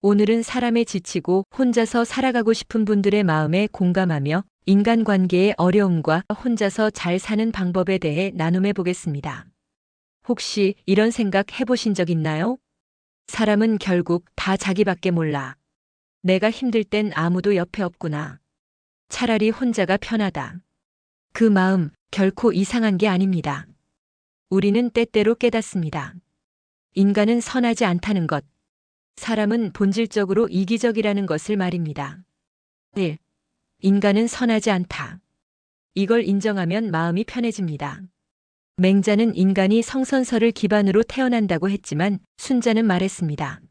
오늘은 사람에 지치고 혼자서 살아가고 싶은 분들의 마음에 공감하며 인간관계의 어려움과 혼자서 잘 사는 방법에 대해 나눔해 보겠습니다. 혹시 이런 생각 해보신 적 있나요? 사람은 결국 다 자기밖에 몰라. 내가 힘들 땐 아무도 옆에 없구나. 차라리 혼자가 편하다. 그 마음 결코 이상한 게 아닙니다. 우리는 때때로 깨닫습니다. 인간은 선하지 않다는 것. 사람은 본질적으로 이기적이라는 것을 말입니다. 1. 인간은 선하지 않다. 이걸 인정하면 마음이 편해집니다. 맹자는 인간이 성선설을 기반으로 태어난다고 했지만 순자는 말했습니다.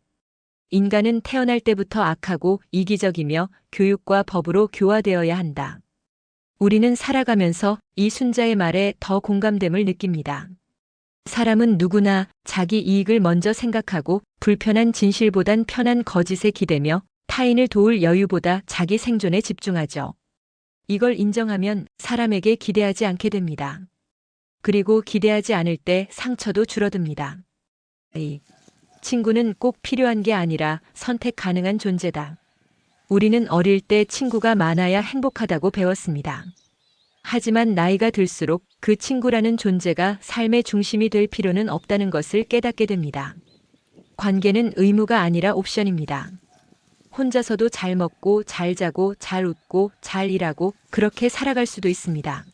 인간은 태어날 때부터 악하고 이기적이며 교육과 법으로 교화되어야 한다. 우리는 살아가면서 이 순자의 말에 더 공감됨을 느낍니다. 사람은 누구나 자기 이익을 먼저 생각하고 불편한 진실보단 편한 거짓에 기대며 타인을 도울 여유보다 자기 생존에 집중하죠. 이걸 인정하면 사람에게 기대하지 않게 됩니다. 그리고 기대하지 않을 때 상처도 줄어듭니다. 친구는 꼭 필요한 게 아니라 선택 가능한 존재다. 우리는 어릴 때 친구가 많아야 행복하다고 배웠습니다. 하지만 나이가 들수록 그 친구라는 존재가 삶의 중심이 될 필요는 없다는 것을 깨닫게 됩니다. 관계는 의무가 아니라 옵션입니다. 혼자서도 잘 먹고 잘 자고 잘 웃고 잘 일하고 그렇게 살아갈 수도 있습니다.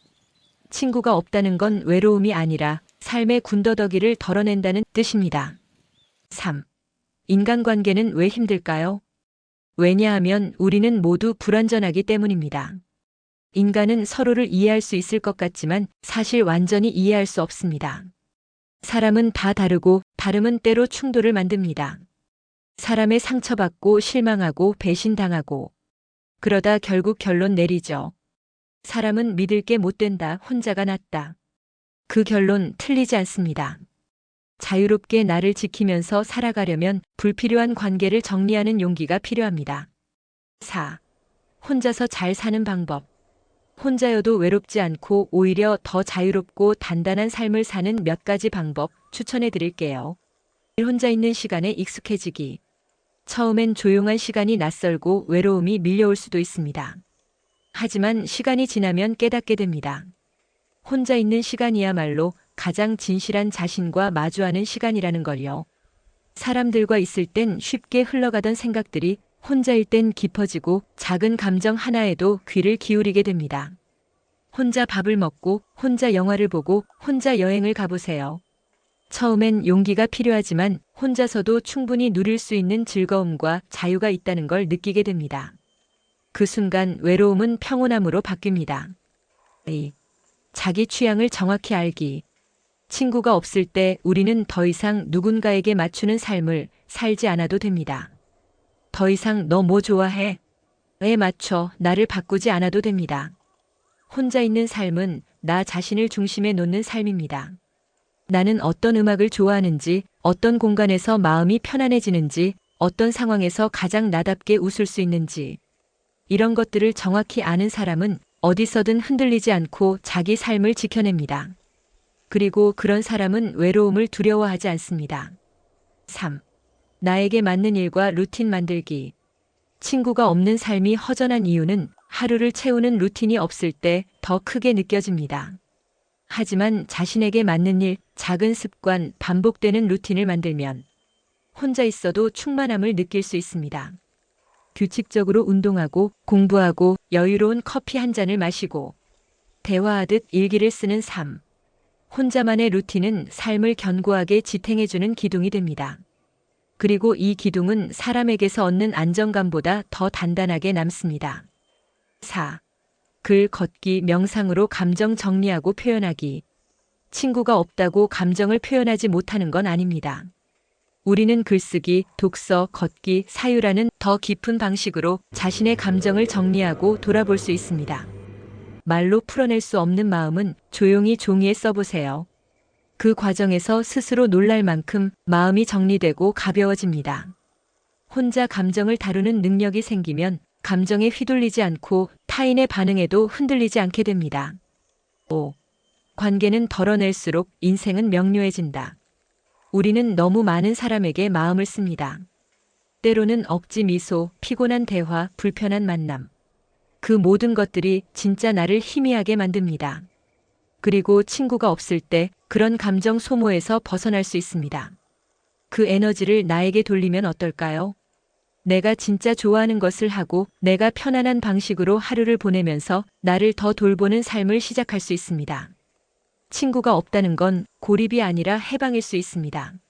친구가 없다는 건 외로움이 아니라 삶의 군더더기를 덜어낸다는 뜻입니다. 3. 인간관계는 왜 힘들까요? 왜냐하면 우리는 모두 불완전하기 때문입니다. 인간은 서로를 이해할 수 있을 것 같지만 사실 완전히 이해할 수 없습니다. 사람은 다 다르고 다름은 때로 충돌을 만듭니다. 사람의 상처받고 실망하고 배신당하고 그러다 결국 결론 내리죠. 사람은 믿을 게 못 된다, 혼자가 낫다. 그 결론 틀리지 않습니다. 자유롭게 나를 지키면서 살아가려면 불필요한 관계를 정리하는 용기가 필요합니다. 4. 혼자서 잘 사는 방법. 혼자여도 외롭지 않고 오히려 더 자유롭고 단단한 삶을 사는 몇 가지 방법 추천해 드릴게요. 혼자 있는 시간에 익숙해지기. 처음엔 조용한 시간이 낯설고 외로움이 밀려올 수도 있습니다. 하지만 시간이 지나면 깨닫게 됩니다. 혼자 있는 시간이야말로 가장 진실한 자신과 마주하는 시간이라는 걸요. 사람들과 있을 땐 쉽게 흘러가던 생각들이 혼자일 땐 깊어지고 작은 감정 하나에도 귀를 기울이게 됩니다. 혼자 밥을 먹고 혼자 영화를 보고 혼자 여행을 가보세요. 처음엔 용기가 필요하지만 혼자서도 충분히 누릴 수 있는 즐거움과 자유가 있다는 걸 느끼게 됩니다. 그 순간 외로움은 평온함으로 바뀝니다. 자기 취향을 정확히 알기. 친구가 없을 때 우리는 더 이상 누군가에게 맞추는 삶을 살지 않아도 됩니다. 더 이상 너 뭐 좋아해? 에 맞춰 나를 바꾸지 않아도 됩니다. 혼자 있는 삶은 나 자신을 중심에 놓는 삶입니다. 나는 어떤 음악을 좋아하는지, 어떤 공간에서 마음이 편안해지는지, 어떤 상황에서 가장 나답게 웃을 수 있는지. 이런 것들을 정확히 아는 사람은 어디서든 흔들리지 않고 자기 삶을 지켜냅니다. 그리고 그런 사람은 외로움을 두려워하지 않습니다. 3. 나에게 맞는 일과 루틴 만들기. 친구가 없는 삶이 허전한 이유는 하루를 채우는 루틴이 없을 때 더 크게 느껴집니다. 하지만 자신에게 맞는 일, 작은 습관, 반복되는 루틴을 만들면 혼자 있어도 충만함을 느낄 수 있습니다. 규칙적으로 운동하고 공부하고 여유로운 커피 한 잔을 마시고 대화하듯 일기를 쓰는 삶. 혼자만의 루틴은 삶을 견고하게 지탱해주는 기둥이 됩니다. 그리고 이 기둥은 사람에게서 얻는 안정감보다 더 단단하게 남습니다. 4. 글, 걷기, 명상으로 감정 정리하고 표현하기. 친구가 없다고 감정을 표현하지 못하는 건 아닙니다. 우리는 글쓰기, 독서, 걷기, 사유라는 더 깊은 방식으로 자신의 감정을 정리하고 돌아볼 수 있습니다. 말로 풀어낼 수 없는 마음은 조용히 종이에 써보세요. 그 과정에서 스스로 놀랄 만큼 마음이 정리되고 가벼워집니다. 혼자 감정을 다루는 능력이 생기면 감정에 휘둘리지 않고 타인의 반응에도 흔들리지 않게 됩니다. 5. 관계는 덜어낼수록 인생은 명료해진다. 우리는 너무 많은 사람에게 마음을 씁니다. 때로는 억지 미소, 피곤한 대화, 불편한 만남. 그 모든 것들이 진짜 나를 희미하게 만듭니다. 그리고 친구가 없을 때 그런 감정 소모에서 벗어날 수 있습니다. 그 에너지를 나에게 돌리면 어떨까요? 내가 진짜 좋아하는 것을 하고 내가 편안한 방식으로 하루를 보내면서 나를 더 돌보는 삶을 시작할 수 있습니다. 친구가 없다는 건 고립이 아니라 해방일 수 있습니다.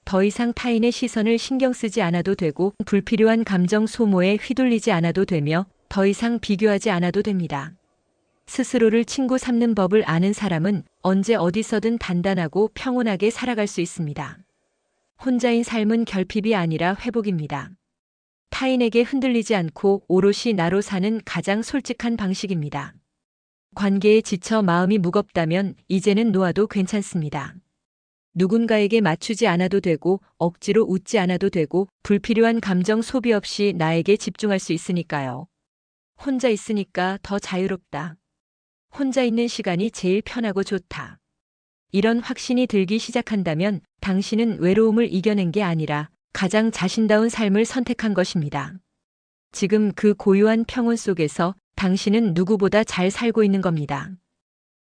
더 이상 타인의 시선을 신경 쓰지 않아도 되고 불필요한 감정 소모에 휘둘리지 않아도 되며 더 이상 비교하지 않아도 됩니다. 스스로를 친구 삼는 법을 아는 사람은 언제 어디서든 단단하고 평온하게 살아갈 수 있습니다. 혼자인 삶은 결핍이 아니라 회복입니다. 타인에게 흔들리지 않고 오롯이 나로 사는 가장 솔직한 방식입니다. 관계에 지쳐 마음이 무겁다면 이제는 놓아도 괜찮습니다. 누군가에게 맞추지 않아도 되고 억지로 웃지 않아도 되고 불필요한 감정 소비 없이 나에게 집중할 수 있으니까요. 혼자 있으니까 더 자유롭다. 혼자 있는 시간이 제일 편하고 좋다. 이런 확신이 들기 시작한다면 당신은 외로움을 이겨낸 게 아니라 가장 자신다운 삶을 선택한 것입니다. 지금 그 고요한 평온 속에서 당신은 누구보다 잘 살고 있는 겁니다.